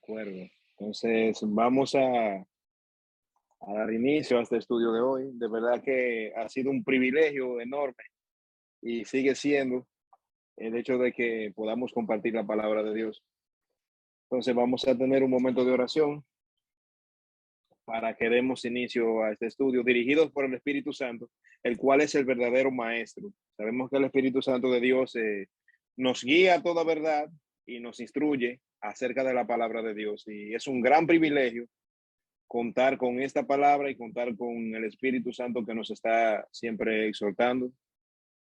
Acuerdo. Entonces, a dar inicio a este estudio de hoy. De verdad que ha sido un privilegio enorme y sigue siendo el hecho de que podamos compartir la palabra de Dios. Entonces, vamos a tener un momento de oración para que demos inicio a este estudio, dirigidos por el Espíritu Santo, el cual es el verdadero maestro. Sabemos que el Espíritu Santo de Dios nos guía a toda verdad y nos instruye acerca de la palabra de Dios. Y es un gran privilegio contar con esta palabra y contar con el Espíritu Santo que nos está siempre exhortando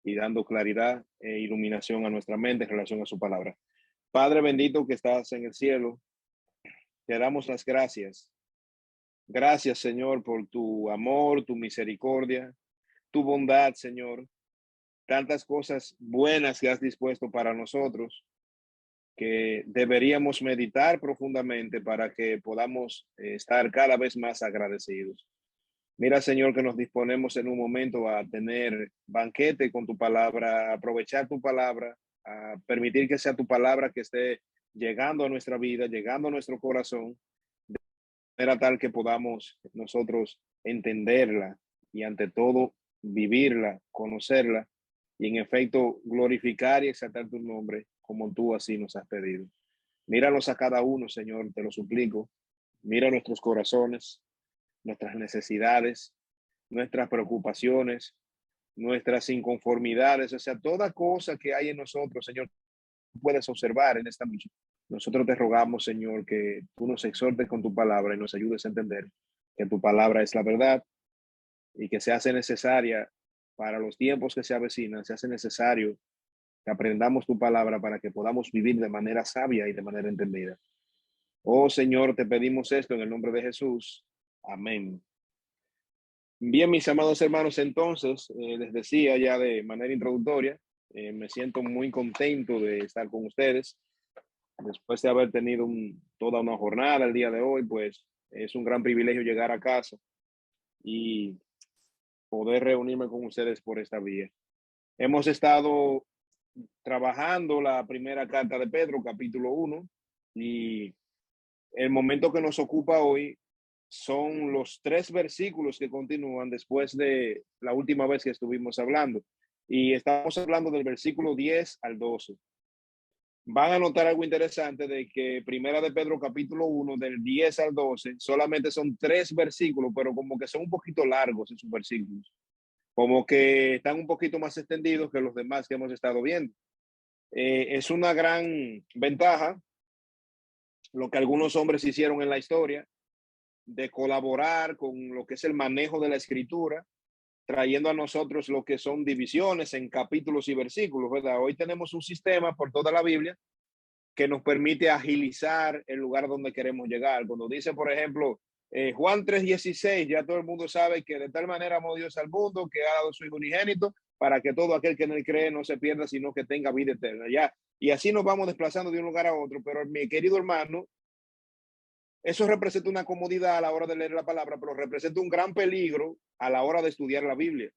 y dando claridad e iluminación a nuestra mente en relación a su palabra. Padre bendito que estás en el cielo, te damos las gracias. Gracias, Señor, por tu amor, tu misericordia, tu bondad, Señor. Tantas cosas buenas que has dispuesto para nosotros que deberíamos meditar profundamente para que podamos estar cada vez más agradecidos. Mira, Señor, que nos disponemos en un momento a tener banquete con tu palabra, a aprovechar tu palabra, a permitir que sea tu palabra que esté llegando a nuestra vida, llegando a nuestro corazón, de manera tal que podamos nosotros entenderla y ante todo vivirla, conocerla y en efecto glorificar y exaltar tu nombre como tú así nos has pedido. Míralos a cada uno, Señor, te lo suplico. Mira nuestros corazones, nuestras necesidades, nuestras preocupaciones, nuestras inconformidades, o sea, toda cosa que hay en nosotros, Señor, tú puedes observar en esta noche. Nosotros te rogamos, Señor, que tú nos exhortes con tu palabra y nos ayudes a entender que tu palabra es la verdad y que se hace necesaria para los tiempos que se avecinan, se hace necesario que aprendamos tu palabra para que podamos vivir de manera sabia y de manera entendida. Oh Señor, te pedimos esto en el nombre de Jesús. Amén. Bien, mis amados hermanos, entonces, les decía ya de manera introductoria, me siento muy contento de estar con ustedes. Después de haber tenido toda una jornada el día de hoy, pues es un gran privilegio llegar a casa y poder reunirme con ustedes por esta vía. Hemos estado trabajando la primera carta de Pedro, capítulo 1, y el momento que nos ocupa hoy son los 3 versículos que continúan después de la última vez que estuvimos hablando. Y estamos hablando del versículo 10 al 12. Van a notar algo interesante de que Primera de Pedro capítulo 1 del 10 al 12 solamente son 3 versículos, pero como que son un poquito largos esos versículos, como que están un poquito más extendidos que los demás que hemos estado viendo. Es una gran ventaja lo que algunos hombres hicieron en la historia de colaborar con lo que es el manejo de la escritura, trayendo a nosotros lo que son divisiones en capítulos y versículos, ¿verdad? Hoy tenemos un sistema por toda la Biblia que nos permite agilizar el lugar donde queremos llegar. Cuando dice, por ejemplo, Juan 3:16, ya todo el mundo sabe que de tal manera amó Dios al mundo que ha dado su Hijo unigénito para que todo aquel que en él cree no se pierda, sino que tenga vida eterna. Ya, y así nos vamos desplazando de un lugar a otro, pero mi querido hermano, eso representa una comodidad a la hora de leer la palabra, pero representa un gran peligro a la hora de estudiar la Biblia,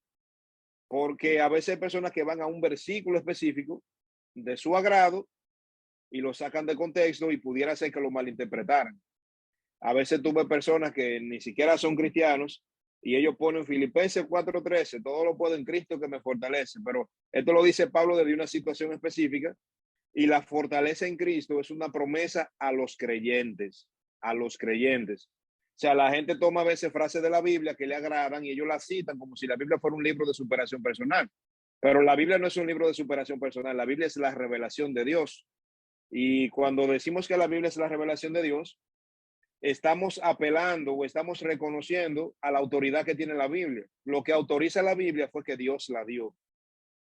porque a veces hay personas que van a un versículo específico de su agrado y lo sacan de contexto y pudiera ser que lo malinterpretaran. A veces tuve personas que ni siquiera son cristianos y ellos ponen Filipenses 4:13, todo lo puedo en Cristo que me fortalece, pero esto lo dice Pablo desde una situación específica y la fortaleza en Cristo es una promesa a los creyentes, a los creyentes. O sea, la gente toma a veces frases de la Biblia que le agradan y ellos las citan como si la Biblia fuera un libro de superación personal. Pero la Biblia no es un libro de superación personal, la Biblia es la revelación de Dios. Y cuando decimos que la Biblia es la revelación de Dios, estamos apelando o estamos reconociendo a la autoridad que tiene la Biblia. Lo que autoriza la Biblia fue que Dios la dio.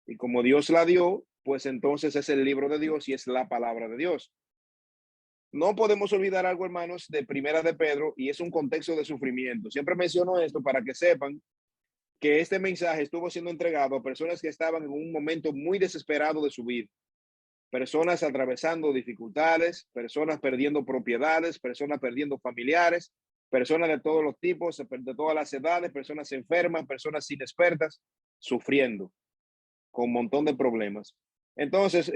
Y como Dios la dio, pues entonces es el libro de Dios y es la palabra de Dios. No podemos olvidar algo, hermanos, de Primera de Pedro, y es un contexto de sufrimiento. Siempre menciono esto para que sepan que este mensaje estuvo siendo entregado a personas que estaban en un momento muy desesperado de su vida. Personas atravesando dificultades, personas perdiendo propiedades, personas perdiendo familiares, personas de todos los tipos, de todas las edades, personas enfermas, personas inexpertas, sufriendo con un montón de problemas. Entonces,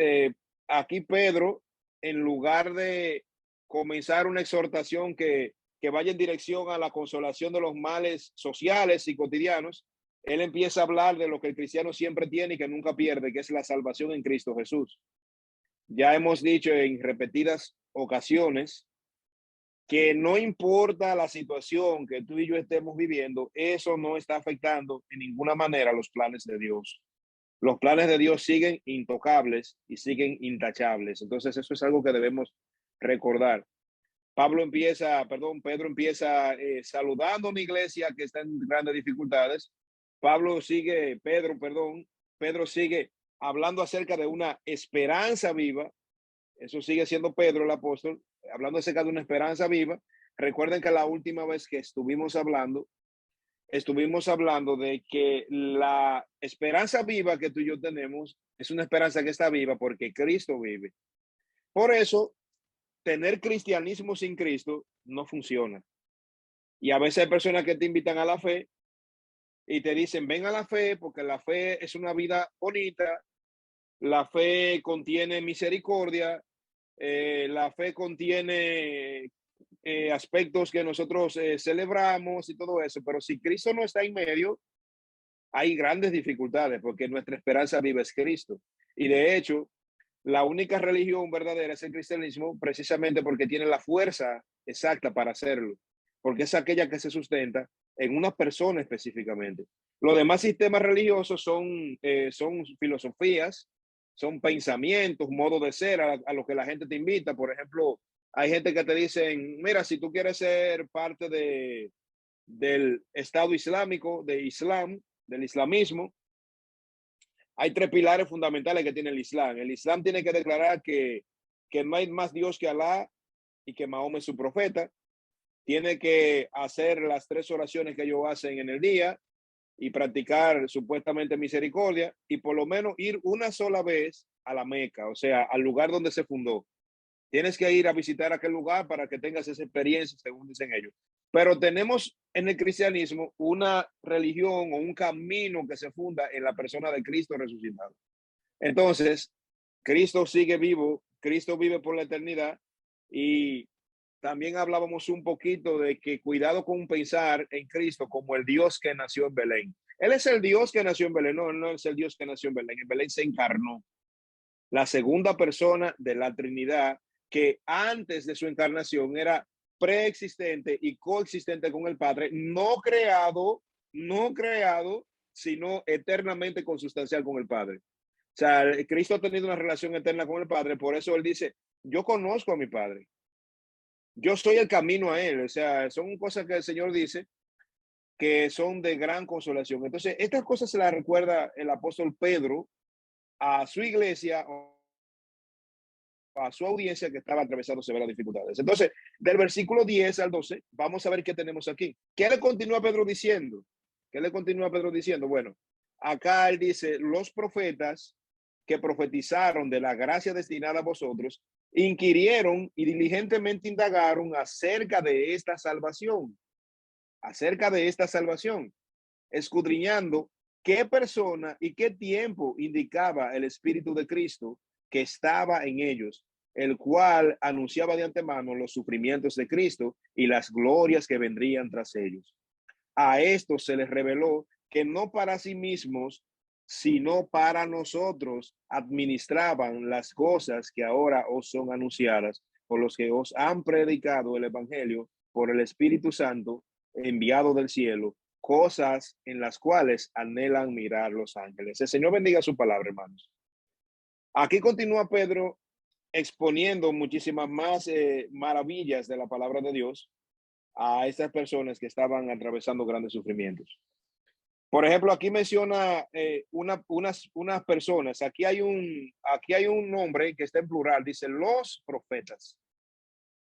aquí Pedro, en lugar de comenzar una exhortación que vaya en dirección a la consolación de los males sociales y cotidianos, él empieza a hablar de lo que el cristiano siempre tiene y que nunca pierde, que es la salvación en Cristo Jesús. Ya hemos dicho en repetidas ocasiones que no importa la situación que tú y yo estemos viviendo, eso no está afectando en ninguna manera los planes de Dios. Los planes de Dios siguen intocables y siguen intachables. Entonces eso es algo que debemos recordar. Pedro empieza saludando a una iglesia que está en grandes dificultades. Pedro sigue hablando acerca de una esperanza viva. Eso sigue siendo Pedro el apóstol, hablando acerca de una esperanza viva. Recuerden que la última vez que estuvimos hablando de que la esperanza viva que tú y yo tenemos es una esperanza que está viva porque Cristo vive. Por eso, tener cristianismo sin Cristo no funciona. Y a veces hay personas que te invitan a la fe y te dicen, ven a la fe porque la fe es una vida bonita, la fe contiene misericordia, la fe contiene aspectos que nosotros celebramos y todo eso, pero si Cristo no está en medio, hay grandes dificultades porque nuestra esperanza viva es Cristo. Y de hecho, la única religión verdadera es el cristianismo, precisamente porque tiene la fuerza exacta para hacerlo, porque es aquella que se sustenta en una persona específicamente. Los demás sistemas religiosos son filosofías, son pensamientos, modo de ser a lo que la gente te invita. Por ejemplo, hay gente que te dicen, mira, si tú quieres ser parte del Estado Islámico, del islamismo, hay tres pilares fundamentales que tiene el Islam. El Islam tiene que declarar que no hay más Dios que Alá y que Mahoma es su profeta. Tiene que hacer las 3 oraciones que ellos hacen en el día y practicar supuestamente misericordia y por lo menos ir una sola vez a la Meca, o sea, al lugar donde se fundó. Tienes que ir a visitar aquel lugar para que tengas esa experiencia, según dicen ellos. Pero tenemos en el cristianismo una religión o un camino que se funda en la persona de Cristo resucitado. Entonces, Cristo sigue vivo, Cristo vive por la eternidad y también hablábamos un poquito de que cuidado con pensar en Cristo como el Dios que nació en Belén. Él es el Dios que nació en Belén, no, él no es el Dios que nació en Belén, en Belén se encarnó. La segunda persona de la Trinidad que antes de su encarnación era preexistente y coexistente con el Padre, no creado, sino eternamente consustancial con el Padre. O sea, Cristo ha tenido una relación eterna con el Padre, por eso él dice, yo conozco a mi Padre, yo soy el camino a él. O sea, son cosas que el Señor dice que son de gran consolación. Entonces, estas cosas se las recuerda el apóstol Pedro a su iglesia, a su audiencia que estaba atravesando severas dificultades. Entonces, del versículo 10 al 12, vamos a ver qué tenemos aquí. ¿Qué le continúa Pedro diciendo? ¿Qué le continúa Pedro diciendo? Bueno, acá él dice, los profetas que profetizaron de la gracia destinada a vosotros, inquirieron y diligentemente indagaron acerca de esta salvación, escudriñando qué persona y qué tiempo indicaba el Espíritu de Cristo que estaba en ellos, el cual anunciaba de antemano los sufrimientos de Cristo y las glorias que vendrían tras ellos. A estos se les reveló que no para sí mismos, sino para nosotros administraban las cosas que ahora os son anunciadas por los que os han predicado el Evangelio por el Espíritu Santo enviado del cielo, cosas en las cuales anhelan mirar los ángeles. El Señor bendiga su palabra, hermanos. Aquí continúa Pedro exponiendo muchísimas más maravillas de la palabra de Dios a estas personas que estaban atravesando grandes sufrimientos. Por ejemplo, aquí menciona unas personas. Aquí hay un nombre que está en plural, dice los profetas.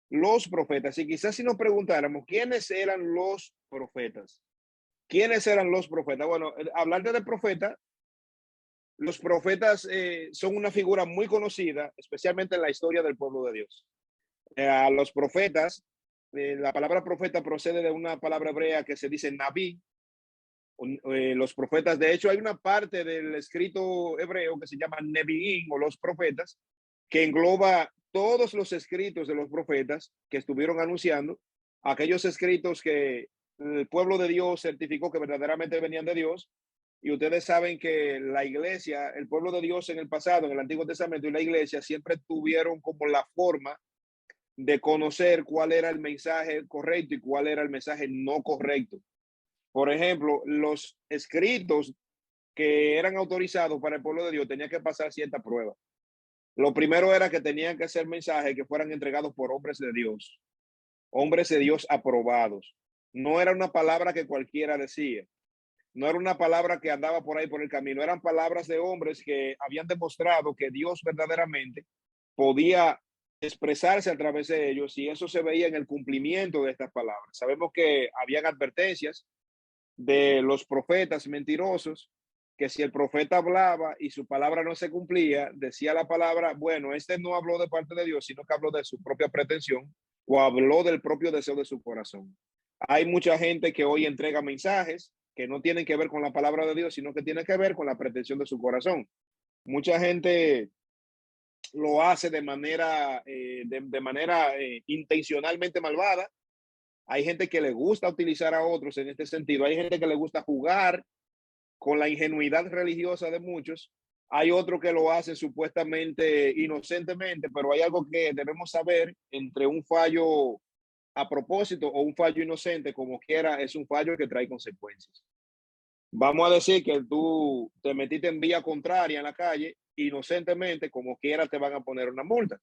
Los profetas. Y quizás si nos preguntáramos quiénes eran los profetas. ¿Quiénes eran los profetas? Bueno, hablarte de profeta, los profetas son una figura muy conocida, especialmente en la historia del pueblo de Dios. A los profetas, la palabra profeta procede de una palabra hebrea que se dice Naví. Los profetas, de hecho, hay una parte del escrito hebreo que se llama Neviín o los profetas, que engloba todos los escritos de los profetas que estuvieron anunciando, aquellos escritos que el pueblo de Dios certificó que verdaderamente venían de Dios. Y ustedes saben que la iglesia, el pueblo de Dios en el pasado, en el Antiguo Testamento y la iglesia siempre tuvieron como la forma de conocer cuál era el mensaje correcto y cuál era el mensaje no correcto. Por ejemplo, los escritos que eran autorizados para el pueblo de Dios tenían que pasar cierta prueba. Lo primero era que tenían que ser mensajes que fueran entregados por hombres de Dios aprobados. No era una palabra que cualquiera decía. No era una palabra que andaba por ahí por el camino. Eran palabras de hombres que habían demostrado que Dios verdaderamente podía expresarse a través de ellos, y eso se veía en el cumplimiento de estas palabras. Sabemos que habían advertencias de los profetas mentirosos, que si el profeta hablaba y su palabra no se cumplía, decía la palabra, bueno, este no habló de parte de Dios, sino que habló de su propia pretensión o habló del propio deseo de su corazón. Hay mucha gente que hoy entrega mensajes que no tienen que ver con la palabra de Dios, sino que tienen que ver con la pretensión de su corazón. Mucha gente lo hace de manera, intencionalmente malvada. Hay gente que le gusta utilizar a otros en este sentido. Hay gente que le gusta jugar con la ingenuidad religiosa de muchos. Hay otro que lo hace supuestamente inocentemente, pero hay algo que debemos saber: entre un fallo a propósito o un fallo inocente, como quiera, es un fallo que trae consecuencias. Vamos a decir que tú te metiste en vía contraria en la calle, inocentemente, como quiera te van a poner una multa.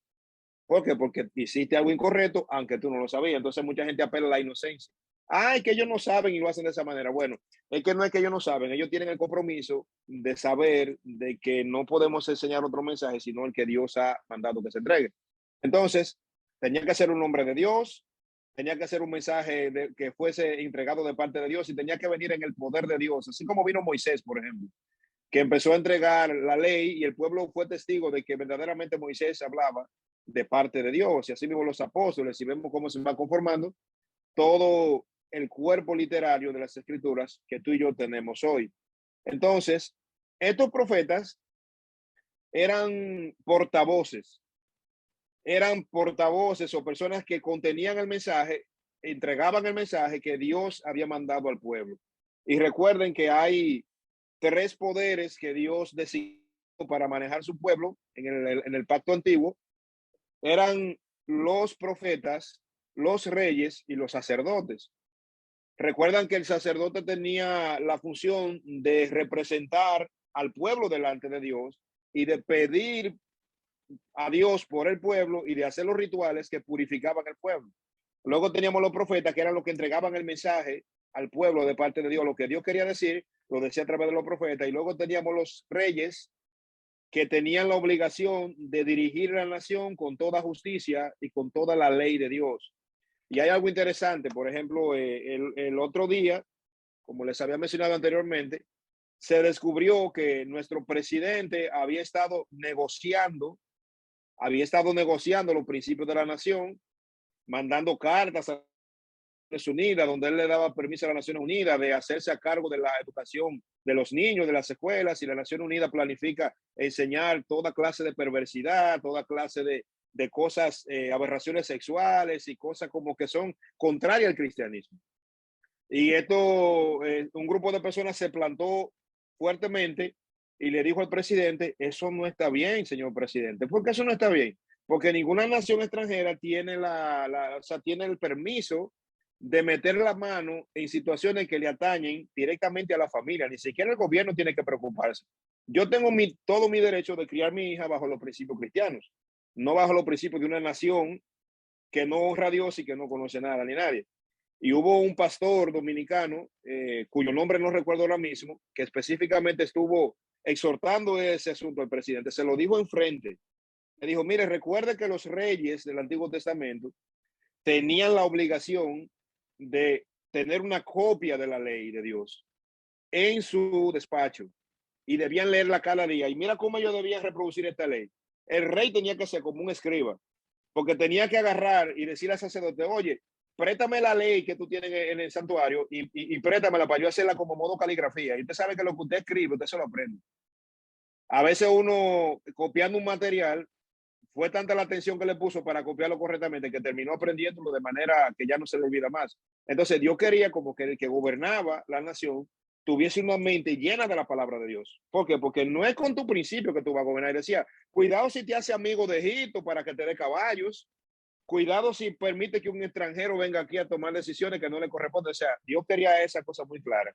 ¿Por qué? Porque hiciste algo incorrecto, aunque tú no lo sabías. Entonces mucha gente apela a la inocencia. Ay, que ellos no saben y lo hacen de esa manera. Bueno, es que no es que ellos no saben, ellos tienen el compromiso de saber de que no podemos enseñar otro mensaje, sino el que Dios ha mandado que se entregue. Entonces, tenía que ser un hombre de Dios, tenía que ser un mensaje que fuese entregado de parte de Dios, y tenía que venir en el poder de Dios, así como vino Moisés, por ejemplo, que empezó a entregar la ley y el pueblo fue testigo de que verdaderamente Moisés hablaba de parte de Dios, y así mismo los apóstoles, y vemos cómo se va conformando todo el cuerpo literario de las escrituras que tú y yo tenemos hoy. Entonces, estos profetas eran portavoces, o personas que contenían el mensaje, entregaban el mensaje que Dios había mandado al pueblo. Y recuerden que hay tres poderes que Dios designó para manejar su pueblo en el pacto antiguo. Eran los profetas, los reyes y los sacerdotes. Recuerdan que el sacerdote tenía la función de representar al pueblo delante de Dios y de pedir a Dios por el pueblo y de hacer los rituales que purificaban el pueblo. Luego teníamos los profetas, que eran los que entregaban el mensaje al pueblo de parte de Dios. Lo que Dios quería decir, lo decía a través de los profetas. Y luego teníamos los reyes, que tenían la obligación de dirigir la nación con toda justicia y con toda la ley de Dios. Y hay algo interesante, por ejemplo, el otro día, como les había mencionado anteriormente, se descubrió que nuestro presidente había estado negociando los principios de la nación, mandando cartas a Naciones Unidas, donde él le daba permiso a las Naciones Unidas de hacerse a cargo de la educación de los niños, de las escuelas, y la Nación Unida planifica enseñar toda clase de perversidad, toda clase de cosas, aberraciones sexuales y cosas como que son contrarias al cristianismo. Y esto, un grupo de personas se plantó fuertemente y le dijo al presidente: eso no está bien, señor presidente. ¿Por qué eso no está bien? Porque ninguna nación extranjera tiene tiene el permiso de meter la mano en situaciones que le atañen directamente a la familia. Ni siquiera el gobierno tiene que preocuparse. Yo tengo todo mi derecho de criar a mi hija bajo los principios cristianos, no bajo los principios de una nación que no honra a Dios y que no conoce nada ni nadie. Y hubo un pastor dominicano, cuyo nombre no recuerdo ahora mismo, que específicamente estuvo exhortando ese asunto al presidente. Se lo dijo enfrente. Le dijo: mire, recuerde que los reyes del Antiguo Testamento tenían la obligación de tener una copia de la ley de Dios en su despacho y debían leerla cada día. Y mira cómo ellos debían reproducir esta ley. El rey tenía que ser como un escriba, porque tenía que agarrar y decirle al sacerdote: oye, préstame la ley que tú tienes en el santuario y préstamela para yo hacerla como modo caligrafía. Y usted sabe que lo que usted escribe, usted se lo aprende. A veces uno, copiando un material, fue tanta la atención que le puso para copiarlo correctamente que terminó aprendiéndolo de manera que ya no se le olvida más. Entonces Dios quería como que el que gobernaba la nación tuviese una mente llena de la palabra de Dios. ¿Por qué? Porque no es con tu principio que tú vas a gobernar. Y decía, cuidado si te hace amigo de Egipto para que te dé caballos. Cuidado si permite que un extranjero venga aquí a tomar decisiones que no le corresponden. O sea, Dios quería esa cosa muy clara.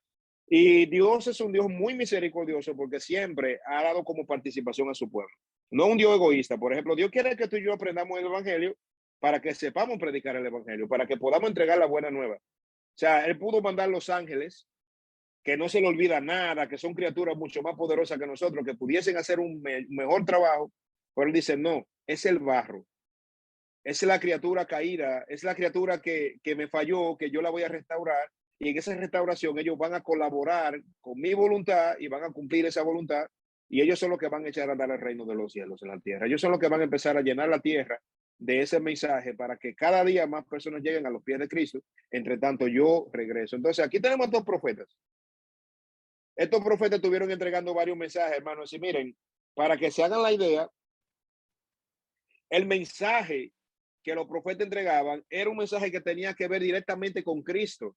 Y Dios es un Dios muy misericordioso porque siempre ha dado como participación a su pueblo. No un Dios egoísta. Por ejemplo, Dios quiere que tú y yo aprendamos el Evangelio para que sepamos predicar el Evangelio, para que podamos entregar la buena nueva. O sea, Él pudo mandar los ángeles, que no se le olvida nada, que son criaturas mucho más poderosas que nosotros, que pudiesen hacer un mejor trabajo. Pero Él dice, no, es el barro. Es la criatura caída, es la criatura que me falló, que yo la voy a restaurar. Y en esa restauración ellos van a colaborar con mi voluntad y van a cumplir esa voluntad. Y ellos son los que van a echar a andar el reino de los cielos en la tierra. Ellos son los que van a empezar a llenar la tierra de ese mensaje para que cada día más personas lleguen a los pies de Cristo. Entre tanto, yo regreso. Entonces, aquí tenemos dos profetas. Estos profetas estuvieron entregando varios mensajes, hermanos. Y miren, para que se hagan la idea, el mensaje que los profetas entregaban era un mensaje que tenía que ver directamente con Cristo,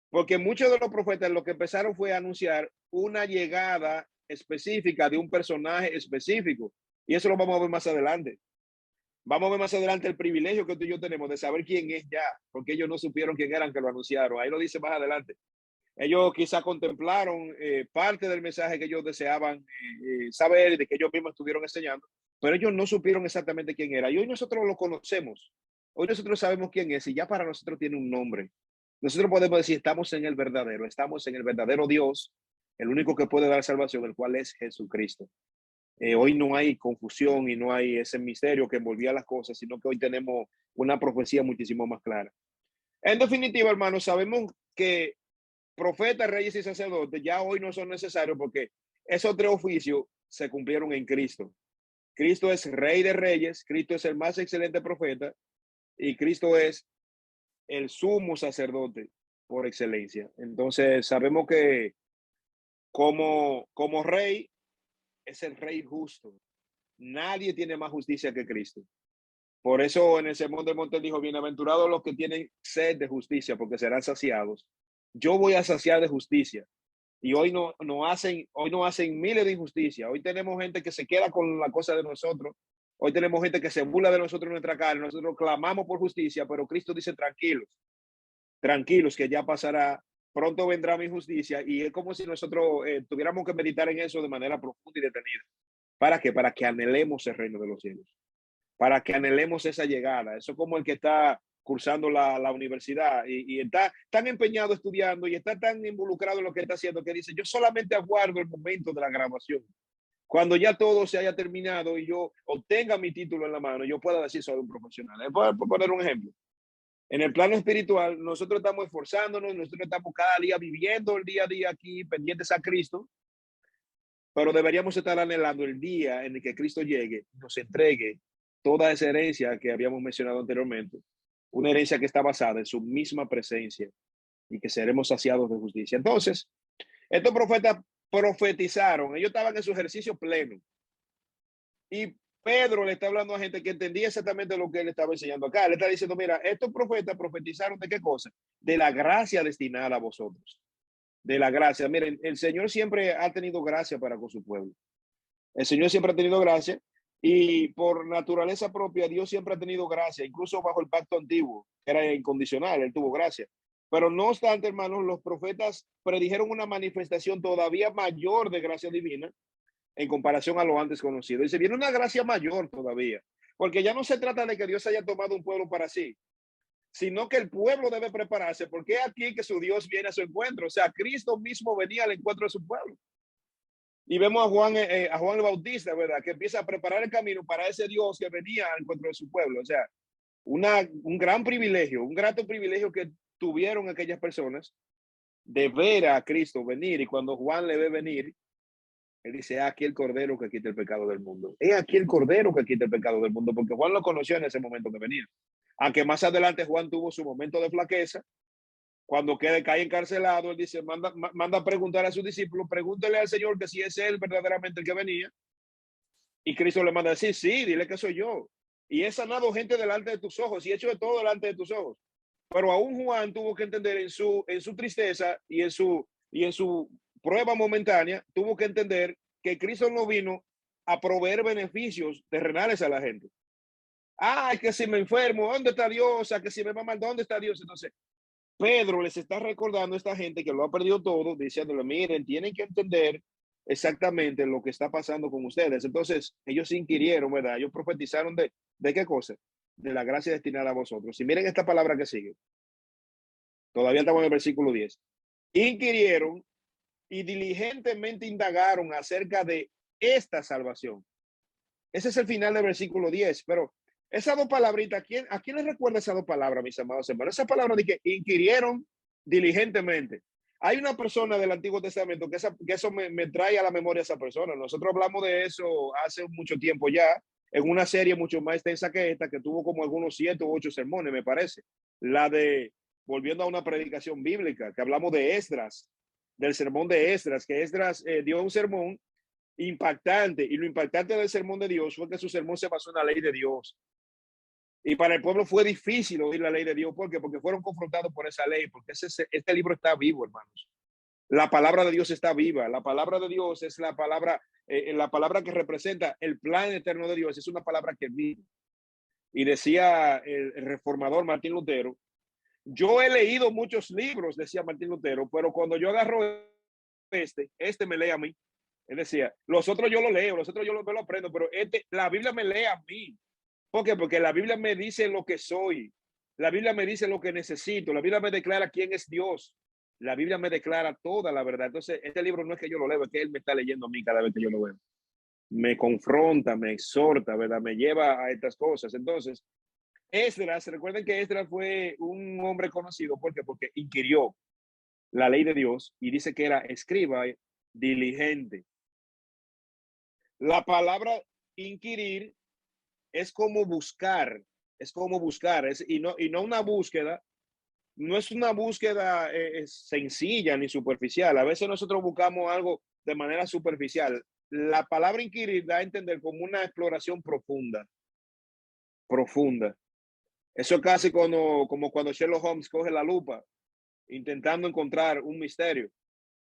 porque muchos de los profetas lo que empezaron fue a anunciar una llegada específica de un personaje específico, y eso lo vamos a ver más adelante. Vamos a ver más adelante el privilegio que tú y yo tenemos de saber quién es ya, porque ellos no supieron quién eran que lo anunciaron. Ahí lo dice más adelante. Ellos quizá contemplaron parte del mensaje que ellos deseaban saber, de que ellos mismos estuvieron enseñando, pero ellos no supieron exactamente quién era. Y hoy nosotros lo conocemos. Hoy nosotros sabemos quién es y ya para nosotros tiene un nombre. Nosotros podemos decir, estamos en el verdadero Dios, el único que puede dar salvación, el cual es Jesucristo. Hoy no hay confusión y no hay ese misterio que envolvía las cosas, sino que hoy tenemos una profecía muchísimo más clara. En definitiva, hermanos, sabemos que profetas, reyes y sacerdotes ya hoy no son necesarios porque esos tres oficios se cumplieron en Cristo. Cristo es Rey de Reyes, Cristo es el más excelente profeta y Cristo es el sumo sacerdote por excelencia. Entonces sabemos que como rey es el rey justo. Nadie tiene más justicia que Cristo. Por eso en el sermón del monte dijo, bienaventurados los que tienen sed de justicia, porque serán saciados. Yo voy a saciar de justicia. Y hoy no hacen miles de injusticias. Hoy tenemos gente que se queda con la cosa de nosotros. Hoy tenemos gente que se burla de nosotros en nuestra cara. Nosotros clamamos por justicia, pero Cristo dice tranquilos, tranquilos, que ya pasará. Pronto vendrá mi justicia. Y es como si nosotros tuviéramos que meditar en eso de manera profunda y detenida. ¿Para qué? Para que anhelemos el reino de los cielos. Para que anhelemos esa llegada. Eso es como el que está cursando la universidad y está tan empeñado estudiando y está tan involucrado en lo que está haciendo que dice, yo solamente aguardo el momento de la graduación. Cuando ya todo se haya terminado y yo obtenga mi título en la mano, yo pueda decir soy un profesional. Por poner un ejemplo. En el plano espiritual, nosotros estamos esforzándonos, nosotros estamos cada día viviendo el día a día aquí, pendientes a Cristo, pero deberíamos estar anhelando el día en el que Cristo llegue y nos entregue toda esa herencia que habíamos mencionado anteriormente, una herencia que está basada en su misma presencia y que seremos saciados de justicia. Entonces, estos profetas profetizaron, ellos estaban en su ejercicio pleno. Y Pedro le está hablando a gente que entendía exactamente lo que él estaba enseñando acá. Le está diciendo, mira, estos profetas profetizaron de qué cosa? De la gracia destinada a vosotros. De la gracia. Miren, el Señor siempre ha tenido gracia para con su pueblo. El Señor siempre ha tenido gracia y por naturaleza propia Dios siempre ha tenido gracia, incluso bajo el pacto antiguo, que era incondicional, Él tuvo gracia. Pero no obstante, hermanos, los profetas predijeron una manifestación todavía mayor de gracia divina en comparación a lo antes conocido. Y se viene una gracia mayor todavía, porque ya no se trata de que Dios haya tomado un pueblo para sí, sino que el pueblo debe prepararse, porque es aquí que su Dios viene a su encuentro. O sea, Cristo mismo venía al encuentro de su pueblo. Y vemos a Juan el Bautista, ¿verdad? Que empieza a preparar el camino para ese Dios que venía al encuentro de su pueblo. O sea, un gran privilegio, un grato privilegio que tuvieron aquellas personas de ver a Cristo venir. Y cuando Juan le ve venir, él dice, aquí el Cordero que quita el pecado del mundo. Es aquí el Cordero que quita el pecado del mundo, porque Juan lo conoció en ese momento que venía. Aunque más adelante Juan tuvo su momento de flaqueza, cuando cae encarcelado, él dice, manda a preguntar a sus discípulos, pregúntele al Señor que si es él verdaderamente el que venía. Y Cristo le manda a decir, sí, dile que soy yo. y he sanado gente delante de tus ojos y he hecho de todo delante de tus ojos. Pero aún Juan tuvo que entender en su tristeza y en su prueba momentánea, tuvo que entender que Cristo no vino a proveer beneficios terrenales a la gente. Ay, que si me enfermo, ¿dónde está Dios? Que si me va mal, ¿dónde está Dios? Entonces, Pedro les está recordando a esta gente que lo ha perdido todo, diciéndole, miren, tienen que entender exactamente lo que está pasando con ustedes. Entonces, ellos inquirieron, ¿verdad? Ellos profetizaron ¿de qué cosa? De la gracia destinada a vosotros. Y miren esta palabra que sigue. Todavía estamos en el versículo 10. Inquirieron y diligentemente indagaron acerca de esta salvación. Ese es el final del versículo 10, pero esas dos palabritas, ¿a quién les recuerda esas dos palabras, mis amados hermanos? Esa palabra de que inquirieron diligentemente. Hay una persona del Antiguo Testamento que eso me trae a la memoria a esa persona. Nosotros hablamos de eso hace mucho tiempo ya, en una serie mucho más extensa que esta, que tuvo como algunos 7 u 8 sermones, me parece. La de, volviendo a una predicación bíblica, que hablamos de Esdras, del sermón de Esdras, que Esdras dio un sermón impactante, y lo impactante del sermón de Dios fue que su sermón se basó en la ley de Dios. Y para el pueblo fue difícil oír la ley de Dios. ¿Por qué? Porque fueron confrontados por esa ley, porque este libro está vivo, hermanos. La palabra de Dios está viva. La palabra de Dios es la palabra que representa el plan eterno de Dios. Es una palabra que vive. Y decía el reformador Martín Lutero, yo he leído muchos libros, decía Martín Lutero, pero cuando yo agarro este me lee a mí. Él decía, los otros yo lo leo, los otros yo lo aprendo, pero la Biblia me lee a mí. ¿Por qué? Porque la Biblia me dice lo que soy. La Biblia me dice lo que necesito. La Biblia me declara quién es Dios. La Biblia me declara toda la verdad. Entonces, este libro no es que yo lo leo, es que Él me está leyendo a mí cada vez que yo lo veo. Me confronta, me exhorta, ¿verdad? Me lleva a estas cosas. Entonces, Esdras, recuerden que Esdras fue un hombre conocido. ¿Por qué? Porque inquirió la ley de Dios y dice que era escriba diligente. La palabra inquirir es como buscar, y no una búsqueda, no es una búsqueda sencilla ni superficial. A veces nosotros buscamos algo de manera superficial. La palabra inquirir da a entender como una exploración profunda, profunda. Eso es casi como cuando Sherlock Holmes coge la lupa intentando encontrar un misterio.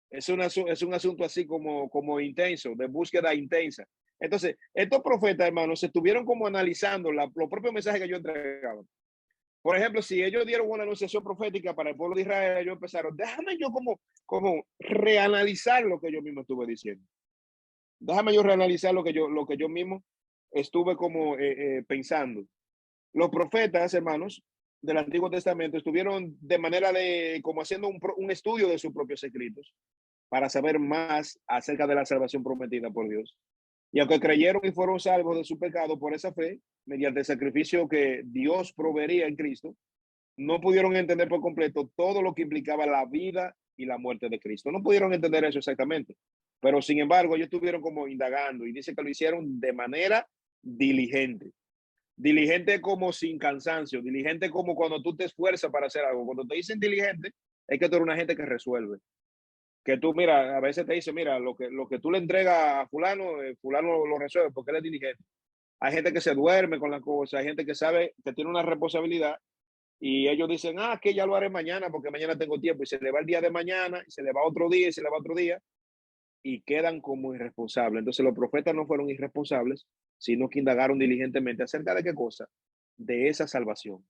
Es un asunto así como intenso, de búsqueda intensa. Entonces, estos profetas, hermanos, se estuvieron como analizando los propios mensajes que yo entregaba. Por ejemplo, si ellos dieron una anunciación profética para el pueblo de Israel, ellos empezaron, déjame yo como reanalizar lo que yo mismo estuve diciendo. Déjame yo reanalizar lo que yo mismo estuve como pensando. Los profetas, hermanos, del Antiguo Testamento estuvieron de manera de como haciendo un estudio de sus propios escritos para saber más acerca de la salvación prometida por Dios. Y aunque creyeron y fueron salvos de su pecado por esa fe, mediante el sacrificio que Dios proveería en Cristo, no pudieron entender por completo todo lo que implicaba la vida y la muerte de Cristo. No pudieron entender eso exactamente. Pero sin embargo, ellos estuvieron como indagando y dice que lo hicieron de manera diligente. Diligente como sin cansancio, diligente como cuando tú te esfuerzas para hacer algo. Cuando te dicen diligente, es que tú eres una gente que resuelve. Que tú, mira, a veces te dice, mira, lo que tú le entregas a fulano, fulano lo resuelve porque él es diligente. Hay gente que se duerme con las cosas, hay gente que sabe que tiene una responsabilidad y ellos dicen, que ya lo haré mañana porque mañana tengo tiempo y se le va el día de mañana y se le va otro día y se le va otro día y quedan como irresponsables. Entonces los profetas no fueron irresponsables, sino que indagaron diligentemente acerca de qué cosa, de esa salvación.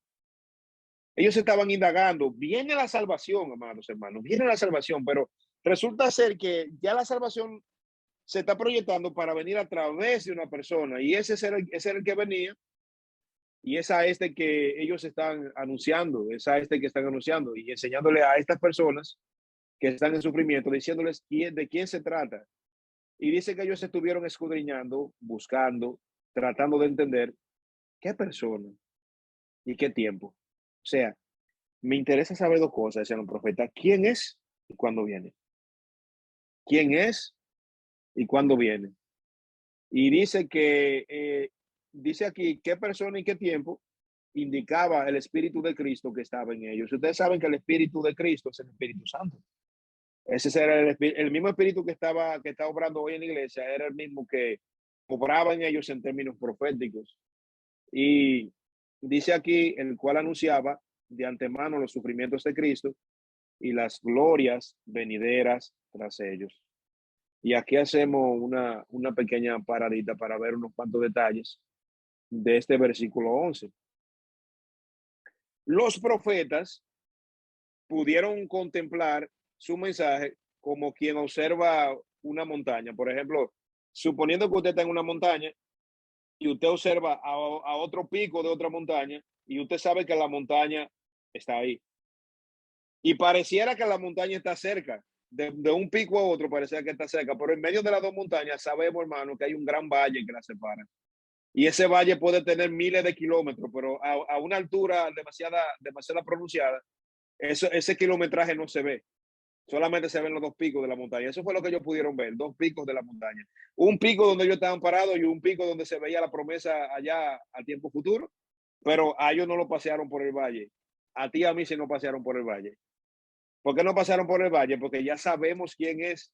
Ellos estaban indagando, viene la salvación, amados hermanos, viene la salvación, pero resulta ser que ya la salvación se está proyectando para venir a través de una persona y ese era el que venía y es a este que ellos están anunciando, es a este que están anunciando y enseñándole a estas personas que están en sufrimiento, diciéndoles de quién se trata. Y dice que ellos estuvieron escudriñando, buscando, tratando de entender qué persona y qué tiempo. O sea, me interesa saber dos cosas, decían los profetas, quién es y cuándo viene. ¿Quién es y cuándo viene? Y dice dice aquí qué persona y qué tiempo indicaba el Espíritu de Cristo que estaba en ellos. Ustedes saben que el Espíritu de Cristo es el Espíritu Santo. Ese era el mismo Espíritu que está obrando hoy en la iglesia, era el mismo que obraba en ellos en términos proféticos. Y dice aquí, el cual anunciaba de antemano los sufrimientos de Cristo y las glorias venideras tras ellos. Y aquí hacemos una pequeña paradita para ver unos cuantos detalles de este versículo 11. Los profetas pudieron contemplar su mensaje como quien observa una montaña. Por ejemplo, suponiendo que usted está en una montaña y usted observa a otro pico de otra montaña y usted sabe que la montaña está ahí. Y pareciera que la montaña está cerca, de un pico a otro pareciera que está cerca, pero en medio de las dos montañas sabemos, hermano, que hay un gran valle que la separa. Y ese valle puede tener miles de kilómetros, pero a una altura demasiada pronunciada, ese kilometraje no se ve. Solamente se ven los dos picos de la montaña. Eso fue lo que ellos pudieron ver, dos picos de la montaña. Un pico donde ellos estaban parados y un pico donde se veía la promesa allá al tiempo futuro, pero a ellos no lo pasearon por el valle. A ti y a mí sí nos pasearon por el valle. ¿Por qué no pasaron por el valle? Porque ya sabemos quién es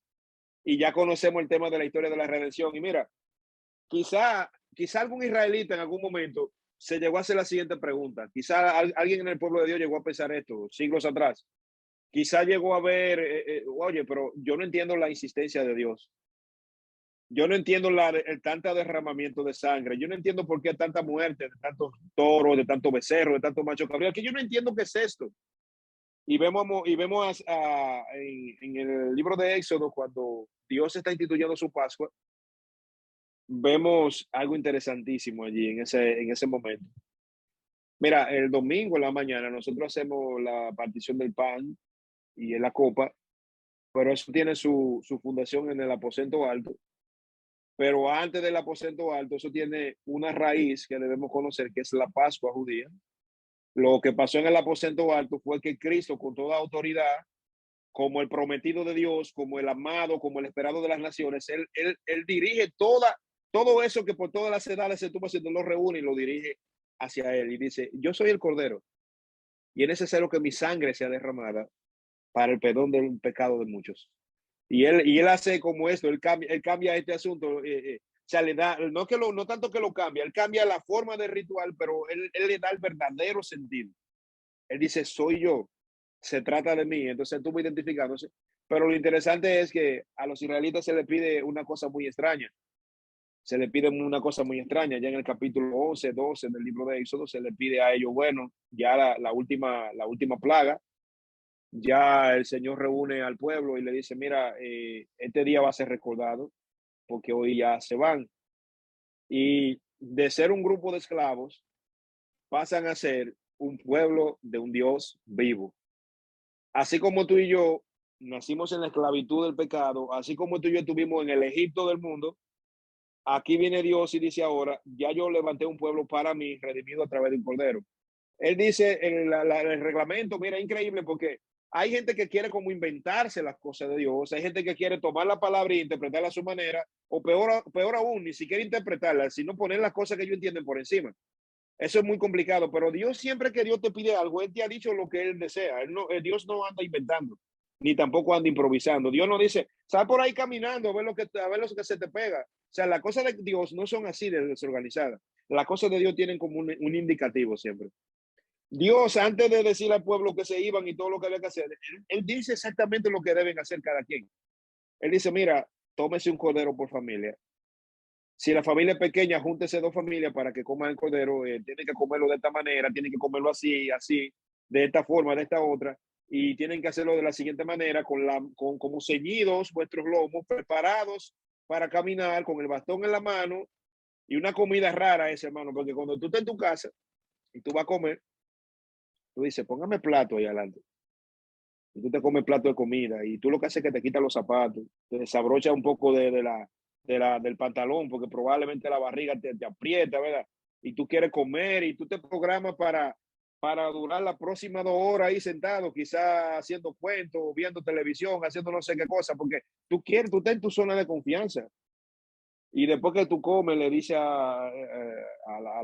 y ya conocemos el tema de la historia de la redención. Y mira, quizá algún israelita en algún momento se llegó a hacer la siguiente pregunta. Quizá alguien en el pueblo de Dios llegó a pensar esto siglos atrás. Quizá llegó a ver, oye, pero yo no entiendo la insistencia de Dios. Yo no entiendo el tanto derramamiento de sangre. Yo no entiendo por qué tanta muerte de tantos toros, de tantos becerros, de tantos machos cabríos. Que yo no entiendo qué es esto. En el libro de Éxodo, cuando Dios está instituyendo su Pascua, vemos algo interesantísimo allí en ese momento. Mira, el domingo en la mañana nosotros hacemos la partición del pan y en la copa, pero eso tiene su fundación en el aposento alto. Pero antes del aposento alto, eso tiene una raíz que debemos conocer, que es la Pascua judía. Lo que pasó en el aposento alto fue que Cristo, con toda autoridad, como el prometido de Dios, como el amado, como el esperado de las naciones, él dirige todo eso que por todas las edades se estuvo haciendo, lo reúne y lo dirige hacia él y dice, yo soy el Cordero y es necesario que mi sangre sea derramada para el perdón del pecado de muchos. Y él hace como esto, él cambia este asunto, o sea, le da, no tanto que lo cambia, él cambia la forma del ritual, pero él le da el verdadero sentido. Él dice, soy yo, se trata de mí, entonces estuvo identificándose. Pero lo interesante es que a los israelitas se les pide una cosa muy extraña. Se les pide una cosa muy extraña. Ya en el capítulo 11, 12 del libro de Éxodo se les pide a ellos, bueno, ya la última plaga, ya el Señor reúne al pueblo y le dice, mira, este día va a ser recordado porque hoy ya se van. Y de ser un grupo de esclavos, pasan a ser un pueblo de un Dios vivo. Así como tú y yo nacimos en la esclavitud del pecado, así como tú y yo estuvimos en el Egipto del mundo, aquí viene Dios y dice ahora, ya yo levanté un pueblo para mí, redimido a través de un cordero. Él dice en el reglamento, mira, increíble porque hay gente que quiere como inventarse las cosas de Dios, hay gente que quiere tomar la palabra y interpretarla a su manera, o peor aún, ni siquiera interpretarla, sino poner las cosas que ellos entienden por encima. Eso es muy complicado, pero Dios siempre que Dios te pide algo, Él te ha dicho lo que Él desea. Dios no anda inventando, ni tampoco anda improvisando. Dios no dice, sal por ahí caminando a ver lo que se te pega. O sea, las cosas de Dios no son así de desorganizadas. Las cosas de Dios tienen como un indicativo siempre. Dios, antes de decir al pueblo que se iban y todo lo que había que hacer, él dice exactamente lo que deben hacer cada quien. Él dice, mira, tómese un cordero por familia. Si la familia es pequeña, júntese dos familias para que coman el cordero. Tienen que comerlo de esta manera, tienen que comerlo así, así, de esta forma, de esta otra. Y tienen que hacerlo de la siguiente manera, con como ceñidos vuestros lomos, preparados para caminar con el bastón en la mano. Y una comida rara es, hermano, porque cuando tú estás en tu casa y tú vas a comer, tú dices, póngame plato ahí adelante. Y tú te comes plato de comida y tú lo que haces es que te quitas los zapatos, te desabrochas un poco del pantalón porque probablemente la barriga te aprieta, ¿verdad? Y tú quieres comer y tú te programas para durar las próximas 2 horas ahí sentado, quizás haciendo cuentos, viendo televisión, haciendo no sé qué cosa, porque tú estás en tu zona de confianza. Y después que tú comes, le dices a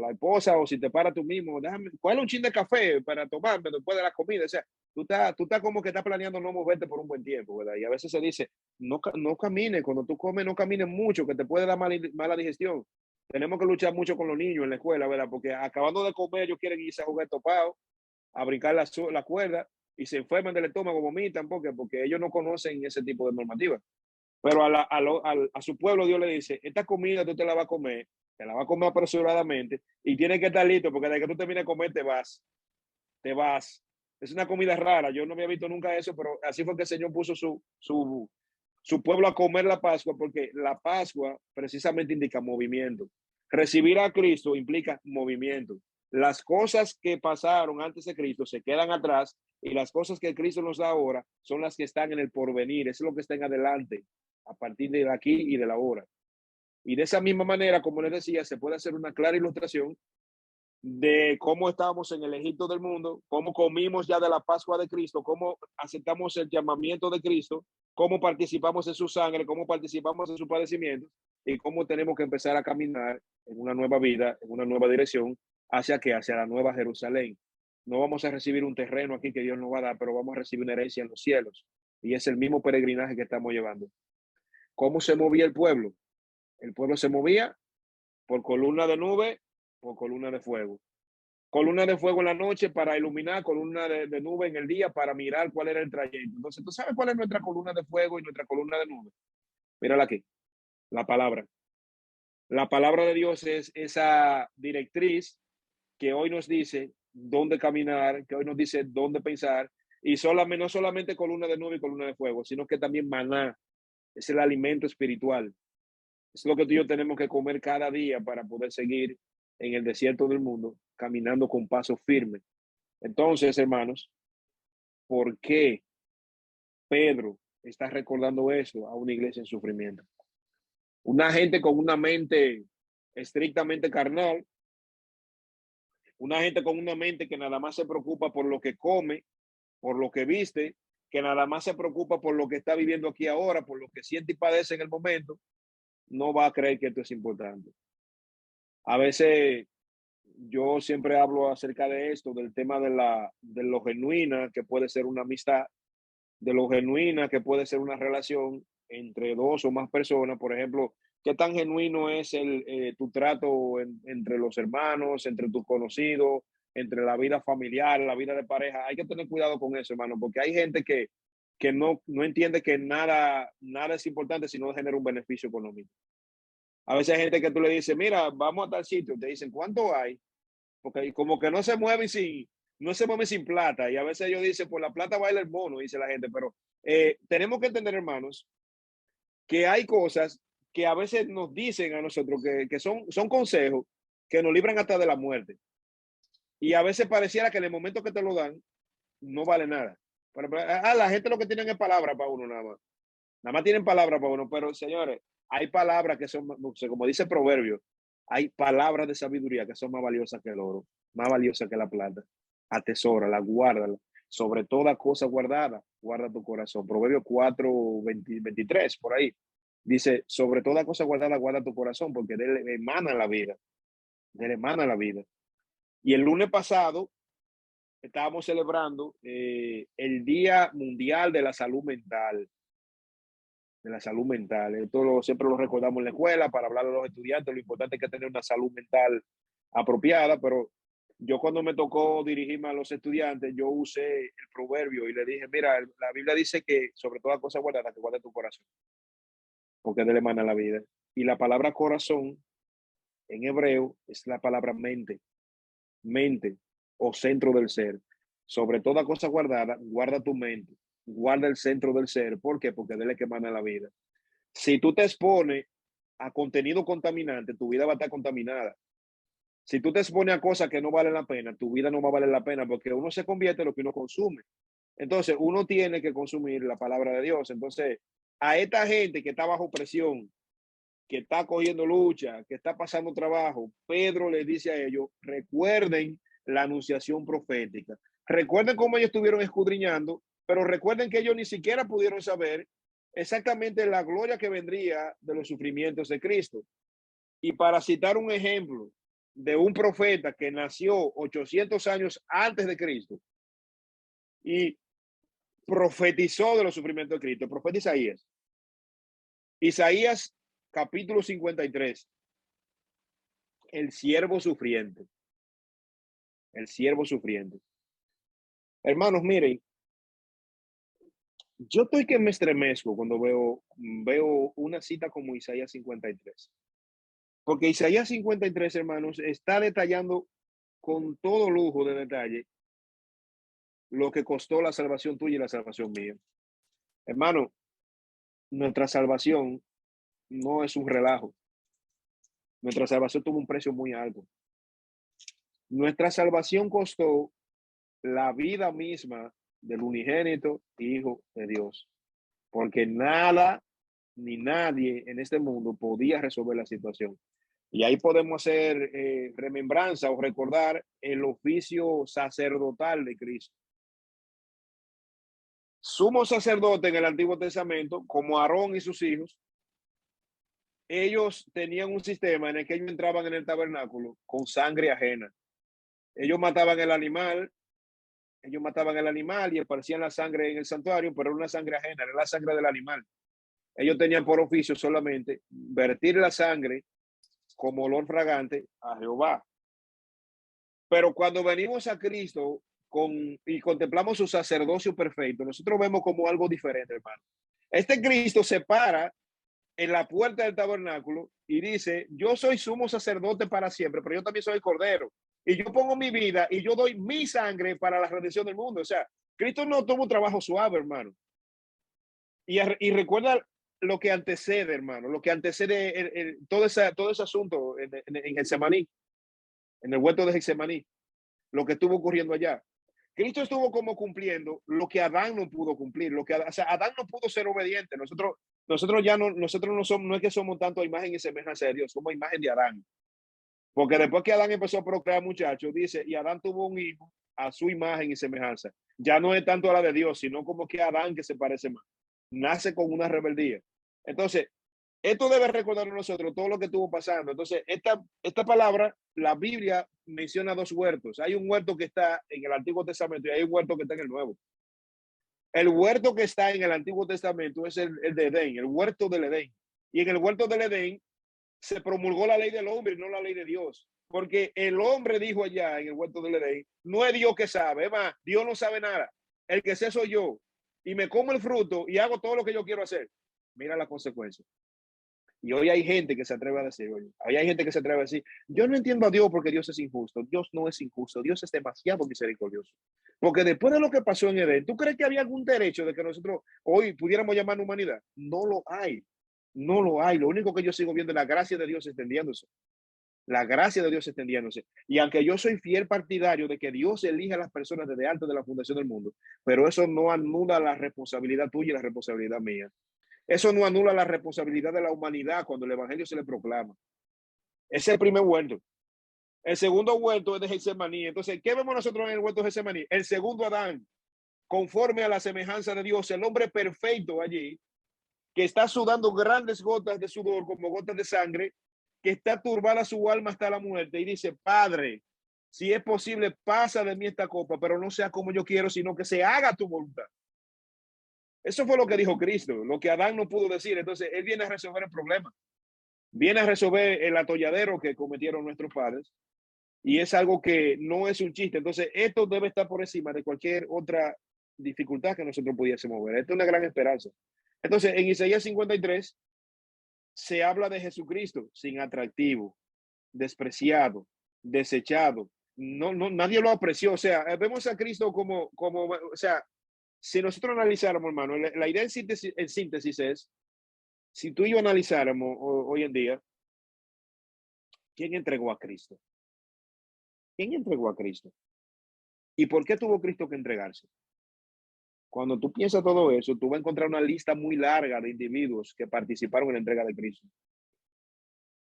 la esposa o si te paras tú mismo, déjame, ¿cuál es un chin de café para tomarme después de la comida? O sea, tú estás como que estás planeando no moverte por un buen tiempo, ¿verdad? Y a veces se dice, no camines, cuando tú comes no camines mucho, que te puede dar mala digestión. Tenemos que luchar mucho con los niños en la escuela, ¿verdad? Porque acabando de comer, ellos quieren irse a jugar topado, a brincar la cuerda y se enferman del estómago, vomitan, porque ellos no conocen ese tipo de normativas. Pero a su pueblo Dios le dice, esta comida tú te la vas a comer, te la vas a comer apresuradamente y tienes que estar listo porque desde que tú termines de comer te vas. Es una comida rara, yo no había visto nunca eso, pero así fue que el Señor puso su pueblo a comer la Pascua, porque la Pascua precisamente indica movimiento. Recibir a Cristo implica movimiento. Las cosas que pasaron antes de Cristo se quedan atrás y las cosas que Cristo nos da ahora son las que están en el porvenir, es lo que está en adelante, a partir de aquí y de la hora. Y de esa misma manera, como les decía, se puede hacer una clara ilustración de cómo estábamos en el Egipto del mundo, cómo comimos ya de la Pascua de Cristo, cómo aceptamos el llamamiento de Cristo, cómo participamos en su sangre, cómo participamos en su padecimiento y cómo tenemos que empezar a caminar en una nueva vida, en una nueva dirección, hacia qué, hacia la nueva Jerusalén. No vamos a recibir un terreno aquí que Dios nos va a dar, pero vamos a recibir una herencia en los cielos. Y es el mismo peregrinaje que estamos llevando. ¿Cómo se movía el pueblo? El pueblo se movía por columna de nube, por columna de fuego. Columna de fuego en la noche para iluminar, columna de nube en el día para mirar cuál era el trayecto. Entonces, ¿tú sabes cuál es nuestra columna de fuego y nuestra columna de nube? Mírala aquí, la palabra. La palabra de Dios es esa directriz que hoy nos dice dónde caminar, que hoy nos dice dónde pensar, y no solamente columna de nube y columna de fuego, sino que también maná, es el alimento espiritual. Es lo que tú y yo tenemos que comer cada día para poder seguir en el desierto del mundo, caminando con paso firme. Entonces, hermanos, ¿por qué Pedro está recordando eso a una iglesia en sufrimiento? Una gente con una mente estrictamente carnal, una gente con una mente que nada más se preocupa por lo que come, por lo que viste, que nada más se preocupa por lo que está viviendo aquí ahora, por lo que siente y padece en el momento, no va a creer que esto es importante. A veces yo siempre hablo acerca de esto, del tema de lo genuina que puede ser una amistad, de lo genuina que puede ser una relación entre dos o más personas. Por ejemplo, qué tan genuino es tu trato entre los hermanos, entre tus conocidos, entre la vida familiar, la vida de pareja. Hay que tener cuidado con eso, hermano, porque hay gente que no entiende que nada es importante si no genera un beneficio económico. A veces hay gente que tú le dices, mira, vamos a tal sitio, te dicen, ¿cuánto hay? Porque como que no se mueve sin plata. Y a veces ellos dicen, por la plata baila el mono, dice la gente. Pero tenemos que entender, hermanos, que hay cosas que a veces nos dicen a nosotros que son consejos que nos libran hasta de la muerte. Y a veces pareciera que en el momento que te lo dan, no vale nada. Pero la gente lo que tienen es palabra para uno nada más. Nada más tienen palabra para uno. Pero señores, hay palabras que son, como dice el proverbio, hay palabras de sabiduría que son más valiosas que el oro, más valiosas que la plata. Atesórala, guárdala. Sobre toda cosa guardada, guarda tu corazón. Proverbio 4:23, por ahí. Dice, sobre toda cosa guardada, guarda tu corazón, porque de él emana la vida. De él emana la vida. Y el lunes pasado estábamos celebrando el Día Mundial de la Salud Mental. De la salud mental. Esto siempre lo recordamos en la escuela para hablar a los estudiantes. Lo importante es que tener una salud mental apropiada, pero yo cuando me tocó dirigirme a los estudiantes, yo usé el proverbio y le dije, mira, la Biblia dice que sobre toda cosa guardada, que guarde tu corazón, porque de él emana la vida. Y la palabra corazón en hebreo es la palabra mente, mente o centro del ser. Sobre toda cosa guardada, guarda tu mente, guarda el centro del ser. ¿Por qué? Porque de él es que emana la vida. Si tú te expones a contenido contaminante, tu vida va a estar contaminada. Si tú te expones a cosas que no valen la pena, tu vida no va a valer la pena porque uno se convierte en lo que uno consume. Entonces, uno tiene que consumir la palabra de Dios. Entonces, a esta gente que está bajo presión, que está cogiendo lucha, que está pasando trabajo, Pedro les dice a ellos, recuerden la anunciación profética. Recuerden cómo ellos estuvieron escudriñando, pero recuerden que ellos ni siquiera pudieron saber exactamente la gloria que vendría de los sufrimientos de Cristo. Y para citar un ejemplo de un profeta que nació 800 años antes de Cristo y profetizó de los sufrimientos de Cristo, el profeta Isaías. Isaías capítulo 53. El siervo sufriente. El siervo sufriente. Hermanos, miren, yo estoy que me estremezco cuando veo una cita como Isaías 53. Porque Isaías 53, hermanos, está detallando con todo lujo de detalle lo que costó la salvación tuya y la salvación mía. Hermano, nuestra salvación no es un relajo. Nuestra salvación tuvo un precio muy alto. Nuestra salvación costó la vida misma del unigénito Hijo de Dios. Porque nada ni nadie en este mundo podía resolver la situación. Y ahí podemos hacer remembranza o recordar el oficio sacerdotal de Cristo. Sumo sacerdote en el Antiguo Testamento, como Aarón y sus hijos, ellos tenían un sistema en el que ellos entraban en el tabernáculo con sangre ajena. Ellos mataban el animal y esparcían la sangre en el santuario, pero era una sangre ajena, era la sangre del animal. Ellos tenían por oficio solamente vertir la sangre como olor fragante a Jehová. Pero cuando venimos a Cristo y contemplamos su sacerdocio perfecto, nosotros vemos como algo diferente, hermano. Este Cristo se para en la puerta del tabernáculo y dice, yo soy sumo sacerdote para siempre, pero yo también soy cordero. Y yo pongo mi vida y yo doy mi sangre para la redención del mundo. O sea, Cristo no tuvo un trabajo suave, hermano. Y recuerda lo que antecede, hermano, lo que antecede todo ese asunto en Getsemaní, en el huerto de Getsemaní, lo que estuvo ocurriendo allá. Cristo estuvo como cumpliendo lo que Adán no pudo cumplir, o sea, Adán no pudo ser obediente. Nosotros no somos, no es que somos tanto a imagen y semejanza de Dios, somos imagen de Adán. Porque después que Adán empezó a procrear muchachos, dice, y Adán tuvo un hijo a su imagen y semejanza. Ya no es tanto a la de Dios, sino como que Adán que se parece más. Nace con una rebeldía. Entonces, esto debe recordarnos a nosotros todo lo que estuvo pasando. Entonces, esta palabra, la Biblia menciona dos huertos. Hay un huerto que está en el Antiguo Testamento y hay un huerto que está en el Nuevo. El huerto que está en el Antiguo Testamento es el de Edén, el huerto del Edén. Y en el huerto del Edén se promulgó la ley del hombre y no la ley de Dios. Porque el hombre dijo allá en el huerto del Edén, no es Dios que sabe, es más, Dios no sabe nada. El que sé soy yo. Y me como el fruto y hago todo lo que yo quiero hacer. Mira la consecuencia. Y hoy hay gente que se atreve a decir, oye, hoy hay gente que se atreve a decir, yo no entiendo a Dios porque Dios es injusto. Dios no es injusto, Dios es demasiado misericordioso. Porque después de lo que pasó en Edén, ¿tú crees que había algún derecho de que nosotros hoy pudiéramos llamar humanidad? No lo hay, no lo hay. Lo único que yo sigo viendo es la gracia de Dios extendiéndose. La gracia de Dios extendiéndose. Y aunque yo soy fiel partidario de que Dios elija a las personas desde antes de la fundación del mundo, pero eso no anula la responsabilidad tuya y la responsabilidad mía. Eso no anula la responsabilidad de la humanidad cuando el evangelio se le proclama. Ese es el primer huerto. El segundo huerto es de Getsemaní. Entonces, ¿qué vemos nosotros en el huerto de Getsemaní? El segundo Adán, conforme a la semejanza de Dios, el hombre perfecto allí, que está sudando grandes gotas de sudor como gotas de sangre, que está turbada su alma hasta la muerte y dice, Padre, si es posible, pasa de mí esta copa, pero no sea como yo quiero, sino que se haga tu voluntad. Eso fue lo que dijo Cristo, lo que Adán no pudo decir. Entonces, él viene a resolver el problema. Viene a resolver el atolladero que cometieron nuestros padres y es algo que no es un chiste. Entonces, esto debe estar por encima de cualquier otra dificultad que nosotros pudiésemos ver. Esto es una gran esperanza. Entonces, en Isaías 53 se habla de Jesucristo sin atractivo, despreciado, desechado. Nadie lo apreció. O sea, vemos a Cristo o sea, si nosotros analizáramos, hermano, la idea en síntesis es, si tú y yo analizáramos hoy en día, ¿quién entregó a Cristo? ¿Quién entregó a Cristo? ¿Y por qué tuvo Cristo que entregarse? Cuando tú piensas todo eso, tú vas a encontrar una lista muy larga de individuos que participaron en la entrega de Cristo.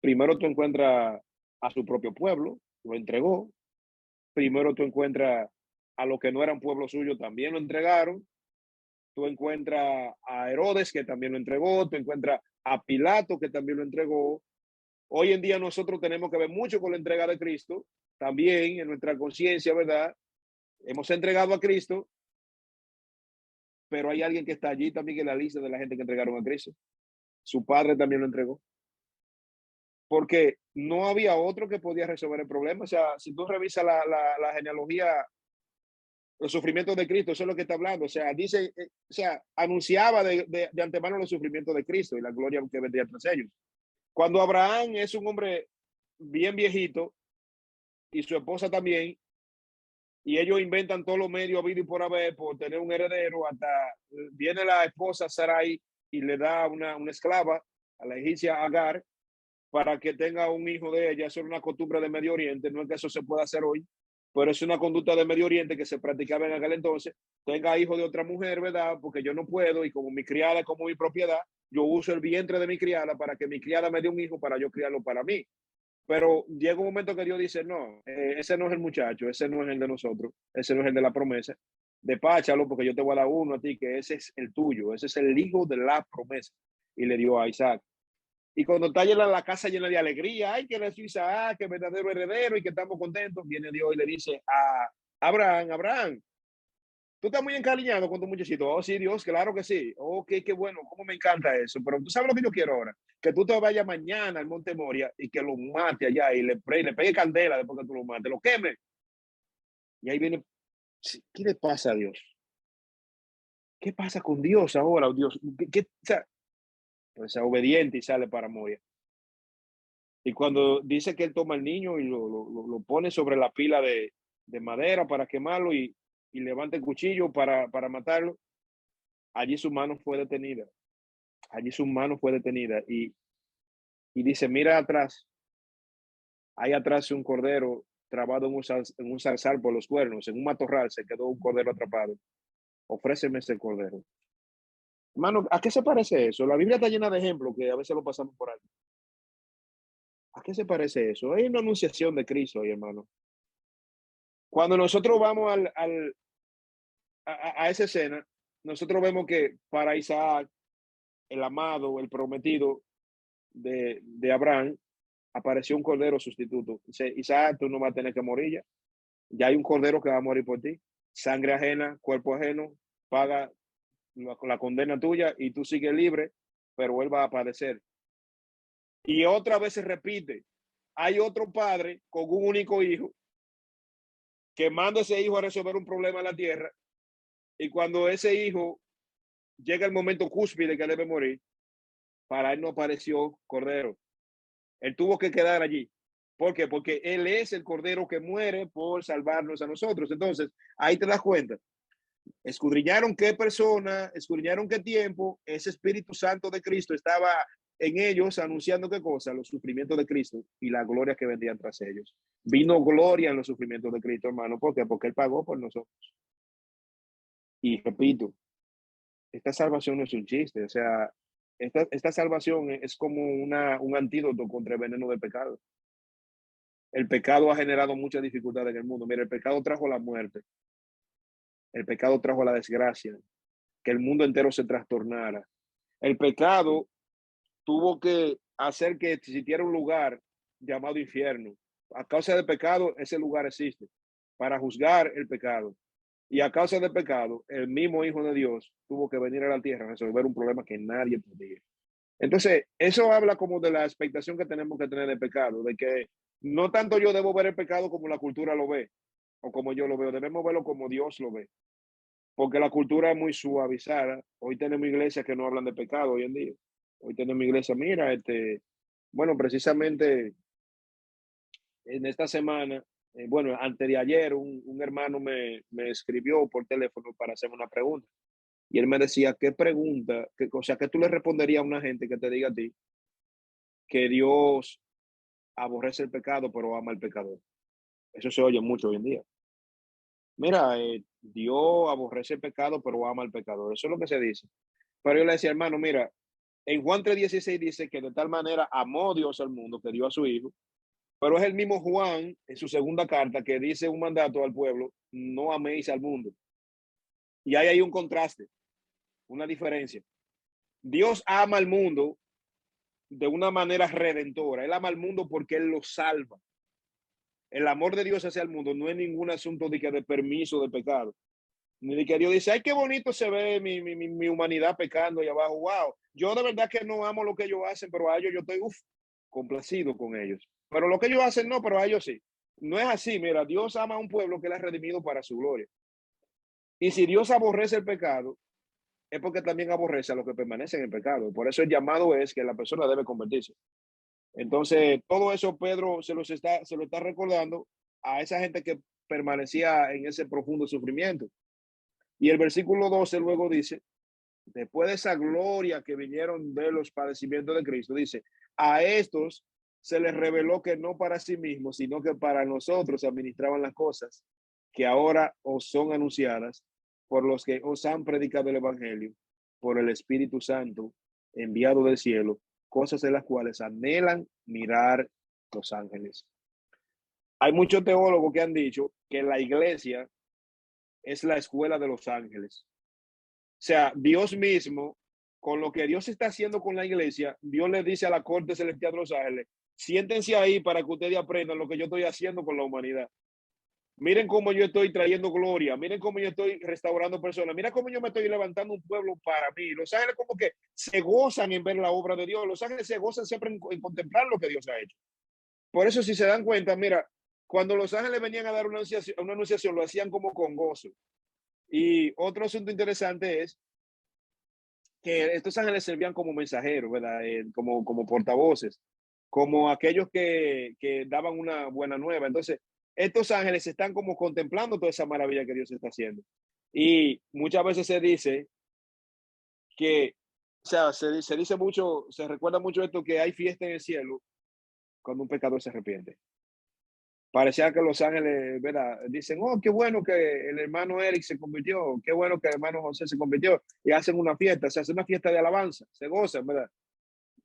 Primero tú encuentras a su propio pueblo, lo entregó. Primero tú encuentras a los que no eran pueblo suyo, también lo entregaron. Tú encuentras a Herodes, que también lo entregó. Tú encuentras a Pilato, que también lo entregó. Hoy en día nosotros tenemos que ver mucho con la entrega de Cristo, también en nuestra conciencia, ¿verdad? Hemos entregado a Cristo, pero hay alguien que está allí también en la lista de la gente que entregaron a Cristo. Su padre también lo entregó. porque no había otro que podía resolver el problema. O sea, si tú revisas la genealogía, los sufrimientos de Cristo, eso es lo que está hablando. O sea, dice, o sea, anunciaba de antemano los sufrimientos de Cristo y la gloria que vendría tras ellos. Cuando Abraham es un hombre bien viejito y su esposa también, y ellos inventan todos los medios habido y por haber por tener un heredero, hasta viene la esposa Sarai y le da una esclava a la egipcia Agar para que tenga un hijo de ella. Eso es una costumbre de Medio Oriente, no es que eso se pueda hacer hoy, pero es una conducta de Medio Oriente que se practicaba en aquel entonces. Tenga hijo de otra mujer, ¿verdad? Porque yo no puedo, y como mi criada es como mi propiedad, yo uso el vientre de mi criada para que mi criada me dé un hijo para yo criarlo para mí. Pero llega un momento que Dios dice, no, ese no es el muchacho, ese no es el de nosotros, ese no es el de la promesa. Despáchalo porque yo te voy a dar uno a ti, que ese es el tuyo, ese es el hijo de la promesa. Y le dio a Isaac. Y cuando está llena la casa llena de alegría, ay, que nació Isaac, que verdadero heredero y que estamos contentos, viene Dios y le dice a Abraham, Abraham, tú estás muy encariñado con tu muchachito. Oh, sí, Dios, claro que sí. Ok, qué bueno, cómo me encanta eso. Pero tú sabes lo que yo quiero ahora, que tú te vayas mañana al Monte Moria y que lo mate allá y le pegue candela después que tú lo mates, lo queme. Y ahí viene, ¿qué le pasa a Dios? ¿Qué pasa con Dios ahora? Dios, o sea, pues es obediente y sale para Moria. Y cuando dice que él toma al niño y lo pone sobre la pila de madera para quemarlo y levanta el cuchillo para matarlo, allí su mano fue detenida. Allí su mano fue detenida y dice, mira atrás, hay atrás un cordero trabado en un zarzal por los cuernos, en un matorral se quedó un cordero atrapado. Ofréceme ese cordero. Hermano, ¿a qué se parece eso? La Biblia está llena de ejemplos que a veces lo pasamos por ahí. ¿A qué se parece eso? Hay una anunciación de Cristo ahí, hermano. Cuando nosotros vamos a esa escena, nosotros vemos que para Isaac, el amado, el prometido de Abraham, apareció un cordero sustituto. Dice, Isaac, tú no vas a tener que morir ya. Ya hay un cordero que va a morir por ti. Sangre ajena, cuerpo ajeno, paga la condena tuya y tú sigues libre, pero él va a padecer. Y otra vez se repite. Hay otro padre con un único hijo que manda a ese hijo a resolver un problema en la tierra, y cuando ese hijo llega el momento cúspide que debe morir, para él no apareció cordero. Él tuvo que quedar allí. ¿Por qué? Porque él es el cordero que muere por salvarnos a nosotros. Entonces, ahí te das cuenta. Escudriñaron qué persona, escudriñaron qué tiempo, ese Espíritu Santo de Cristo estaba en ellos anunciando qué cosa, los sufrimientos de Cristo y la gloria que vendían tras ellos. Vino gloria en los sufrimientos de Cristo, hermano. ¿Por qué? Porque él pagó por nosotros. Y repito, esta salvación no es un chiste. O sea, esta salvación es como un antídoto contra el veneno del pecado. El pecado ha generado muchas dificultades en el mundo. Mira, el pecado trajo la muerte. El pecado trajo la desgracia. Que el mundo entero se trastornara. El pecado tuvo que hacer que existiera un lugar llamado infierno. A causa del pecado, ese lugar existe para juzgar el pecado. Y a causa del pecado, el mismo Hijo de Dios tuvo que venir a la tierra a resolver un problema que nadie podía. Entonces, eso habla como de la expectación que tenemos que tener del pecado, de que no tanto yo debo ver el pecado como la cultura lo ve, o como yo lo veo, debemos verlo como Dios lo ve, porque la cultura es muy suavizada. Hoy tenemos iglesias que no hablan de pecado hoy en día. Hoy tenemos iglesias, mira, bueno, precisamente en esta semana, bueno, antes de ayer, un hermano me escribió por teléfono para hacer una pregunta. Y él me decía, ¿qué pregunta? O sea, ¿qué tú le responderías a una gente que te diga a ti que Dios aborrece el pecado, pero ama al pecador? Eso se oye mucho hoy en día. Mira, Dios aborrece el pecado, pero ama al pecador. Eso es lo que se dice. Pero yo le decía, hermano, mira, en Juan 3:16 dice que de tal manera amó Dios al mundo que dio a su hijo. Pero es el mismo Juan en su segunda carta que dice un mandato al pueblo, no améis al mundo. Y ahí hay un contraste, una diferencia. Dios ama al mundo de una manera redentora. Él ama al mundo porque Él lo salva. El amor de Dios hacia el mundo no es ningún asunto de permiso de pecado. Ni de que Dios dice, ay, qué bonito se ve mi humanidad pecando ahí abajo. Wow, yo de verdad que no amo lo que ellos hacen, pero a ellos yo estoy, complacido con ellos. Pero lo que ellos hacen no, pero a ellos sí. No es así, mira, Dios ama a un pueblo que él ha redimido para su gloria. Y si Dios aborrece el pecado, es porque también aborrece a los que permanecen en el pecado. Por eso el llamado es que la persona debe convertirse. Entonces, todo eso Pedro se lo está recordando a esa gente que permanecía en ese profundo sufrimiento. Y el versículo 12 luego dice, después de esa gloria que vinieron de los padecimientos de Cristo, dice, a estos se les reveló que no para sí mismos, sino que para nosotros administraban las cosas que ahora os son anunciadas por los que os han predicado el Evangelio, por el Espíritu Santo enviado del cielo, cosas en las cuales anhelan mirar los ángeles. Hay muchos teólogos que han dicho que la iglesia es la escuela de los ángeles. O sea, Dios mismo, con lo que Dios está haciendo con la iglesia, Dios le dice a la corte celestial de los ángeles, siéntense ahí para que ustedes aprendan lo que yo estoy haciendo con la humanidad. Miren cómo yo estoy trayendo gloria, miren cómo yo estoy restaurando personas, mira cómo yo me estoy levantando un pueblo para mí. Los ángeles como que se gozan en ver la obra de Dios, los ángeles se gozan siempre en contemplar lo que Dios ha hecho. Por eso, si se dan cuenta, mira, cuando los ángeles venían a dar una anunciación, lo hacían como con gozo. Y otro asunto interesante es que estos ángeles servían como mensajeros, ¿verdad? Como portavoces, como aquellos que daban una buena nueva. Entonces, estos ángeles están como contemplando toda esa maravilla que Dios está haciendo. Y muchas veces se dice que, o sea, se dice mucho, se recuerda mucho esto, que hay fiesta en el cielo cuando un pecador se arrepiente. Parecía que los ángeles, ¿verdad? Dicen, oh, qué bueno que el hermano Eric se convirtió, qué bueno que el hermano José se convirtió, y hacen una fiesta, se hace una fiesta de alabanza, se gozan, ¿verdad?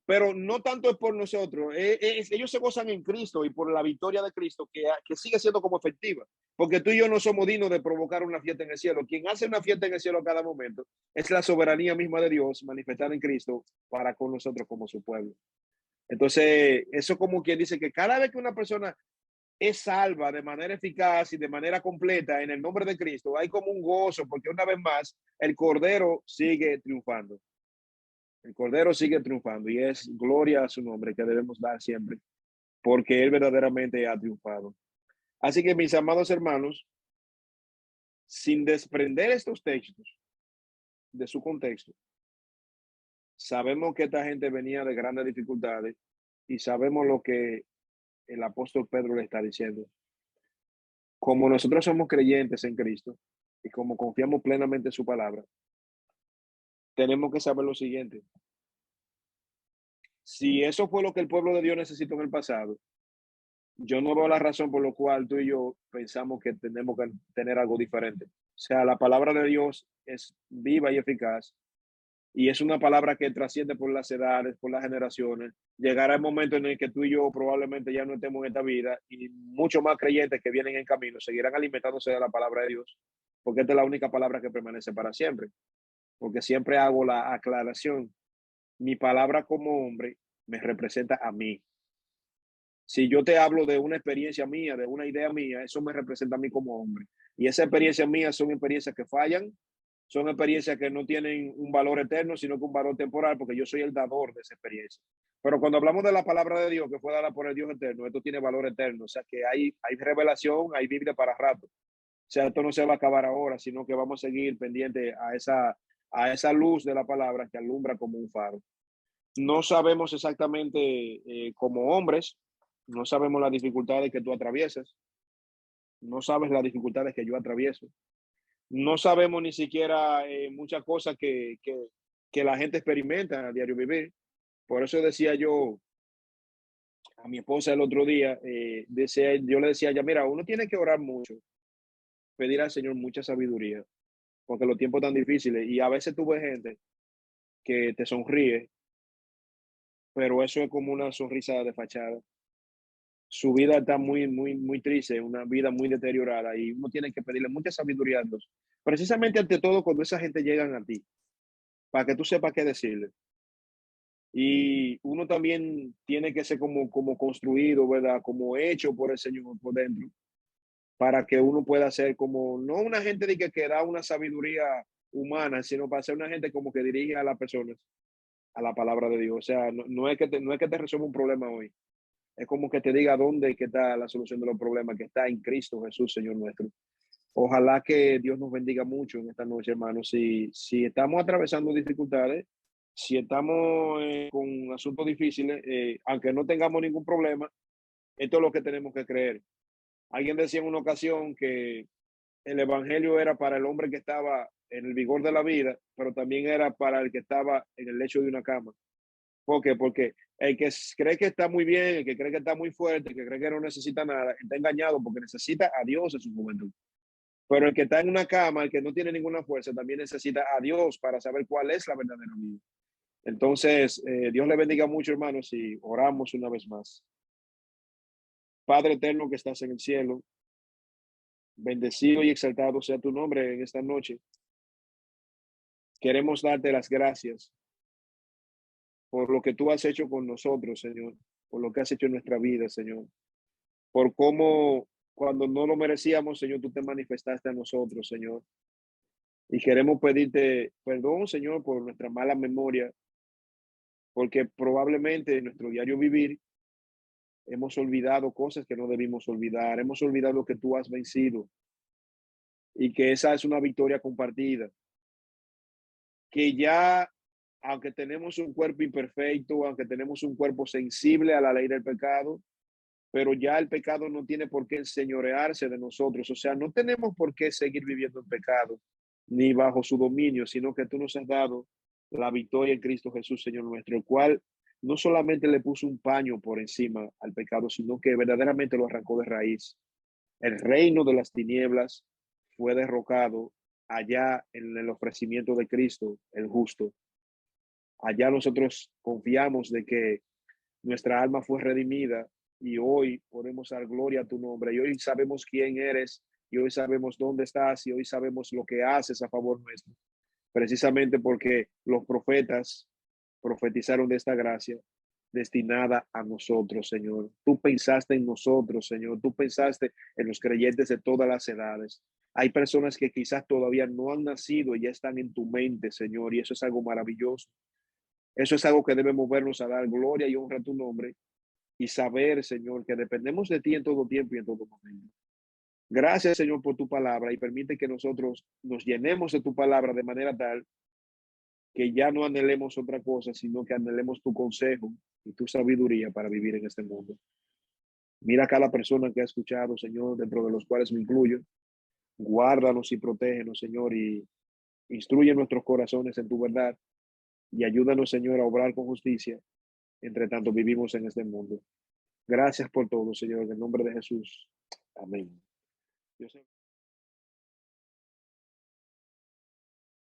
Pero no tanto es por nosotros, ellos se gozan en Cristo y por la victoria de Cristo, que sigue siendo como efectiva, porque tú y yo no somos dignos de provocar una fiesta en el cielo. Quien hace una fiesta en el cielo a cada momento es la soberanía misma de Dios manifestada en Cristo para con nosotros como su pueblo. Entonces, eso como quien dice que cada vez que una persona es salva de manera eficaz y de manera completa en el nombre de Cristo, hay como un gozo, porque una vez más el Cordero sigue triunfando. El Cordero sigue triunfando y es gloria a su nombre que debemos dar siempre, porque Él verdaderamente ha triunfado. Así que, mis amados hermanos, sin desprender estos textos de su contexto, sabemos que esta gente venía de grandes dificultades y sabemos lo que el apóstol Pedro le está diciendo. Como nosotros somos creyentes en Cristo y como confiamos plenamente en su palabra, tenemos que saber lo siguiente. Si eso fue lo que el pueblo de Dios necesitó en el pasado, yo no veo la razón por la cual tú y yo pensamos que tenemos que tener algo diferente. O sea, la palabra de Dios es viva y eficaz y es una palabra que trasciende por las edades, por las generaciones. Llegará el momento en el que tú y yo probablemente ya no estemos en esta vida y muchos más creyentes que vienen en camino seguirán alimentándose de la palabra de Dios, porque esta es la única palabra que permanece para siempre. Porque siempre hago la aclaración. Mi palabra como hombre me representa a mí. Si yo te hablo de una experiencia mía, de una idea mía, eso me representa a mí como hombre. Y esas experiencias mías son experiencias que fallan, son experiencias que no tienen un valor eterno, sino que un valor temporal, porque yo soy el dador de esa experiencia. Pero cuando hablamos de la palabra de Dios, que fue dada por el Dios eterno, esto tiene valor eterno. O sea que hay revelación, hay Biblia para rato. O sea, esto no se va a acabar ahora, sino que vamos a seguir pendiente a esa luz de la palabra que alumbra como un faro. No sabemos exactamente como hombres, no sabemos las dificultades que tú atraviesas, no sabes las dificultades que yo atravieso, no sabemos ni siquiera muchas cosas que la gente experimenta a diario vivir. Por eso decía yo a mi esposa el otro día, yo le decía ya, mira, uno tiene que orar mucho, pedir al Señor mucha sabiduría, porque los tiempos están difíciles y a veces tú ves gente que te sonríe, pero eso es como una sonrisa de fachada. Su vida está muy triste, una vida muy deteriorada y uno tiene que pedirle mucha sabiduría a Dios. Precisamente ante todo cuando esa gente llegan a ti, para que tú sepas qué decirle. Y uno también tiene que ser como construido, ¿verdad? Como hecho por el Señor por dentro, para que uno pueda ser como, no una gente de que da una sabiduría humana, sino para ser una gente como que dirige a las personas a la palabra de Dios. O sea, no es que no es que te resuelva un problema hoy. Es como que te diga dónde que está la solución de los problemas, que está en Cristo Jesús, Señor nuestro. Ojalá que Dios nos bendiga mucho en esta noche, hermanos. Si estamos atravesando dificultades, si estamos con asuntos difíciles, aunque no tengamos ningún problema, esto es lo que tenemos que creer. Alguien decía en una ocasión que el evangelio era para el hombre que estaba en el vigor de la vida, pero también era para el que estaba en el lecho de una cama. ¿Por qué? Porque el que cree que está muy bien, el que cree que está muy fuerte, el que cree que no necesita nada, está engañado porque necesita a Dios en su juventud. Pero el que está en una cama, el que no tiene ninguna fuerza, también necesita a Dios para saber cuál es la verdadera vida. Entonces, Dios le bendiga mucho, hermanos, y oramos una vez más. Padre eterno que estás en el cielo, bendecido y exaltado sea tu nombre en esta noche. Queremos darte las gracias por lo que tú has hecho con nosotros, Señor, por lo que has hecho en nuestra vida, Señor, por cómo cuando no lo merecíamos, Señor, tú te manifestaste a nosotros, Señor. Y queremos pedirte perdón, Señor, por nuestra mala memoria, porque probablemente en nuestro diario vivir hemos olvidado cosas que no debimos olvidar, hemos olvidado que tú has vencido y que esa es una victoria compartida, que ya, aunque tenemos un cuerpo imperfecto, aunque tenemos un cuerpo sensible a la ley del pecado, pero ya el pecado no tiene por qué enseñorearse de nosotros, o sea, no tenemos por qué seguir viviendo en pecado ni bajo su dominio, sino que tú nos has dado la victoria en Cristo Jesús, Señor nuestro, el cual no solamente le puso un paño por encima al pecado, sino que verdaderamente lo arrancó de raíz. El reino de las tinieblas fue derrocado allá en el ofrecimiento de Cristo, el justo. Allá nosotros confiamos de que nuestra alma fue redimida y hoy podemos dar gloria a tu nombre. Y hoy sabemos quién eres, y hoy sabemos dónde estás, y hoy sabemos lo que haces a favor nuestro. Precisamente porque los profetas profetizaron de esta gracia destinada a nosotros, Señor. Tú pensaste en nosotros, Señor. Tú pensaste en los creyentes de todas las edades. Hay personas que quizás todavía no han nacido y ya están en tu mente, Señor, y eso es algo maravilloso. Eso es algo que debe movernos a dar gloria y honra a tu nombre y saber, Señor, que dependemos de ti en todo tiempo y en todo momento. Gracias, Señor, por tu palabra y permite que nosotros nos llenemos de tu palabra de manera tal que ya no anhelemos otra cosa, sino que anhelemos tu consejo y tu sabiduría para vivir en este mundo. Mira a cada persona que ha escuchado, Señor, dentro de los cuales me incluyo. Guárdanos y protégenos, Señor, y instruye nuestros corazones en tu verdad y ayúdanos, Señor, a obrar con justicia entre tanto vivimos en este mundo. Gracias por todo, Señor, en el nombre de Jesús. Amén. Dios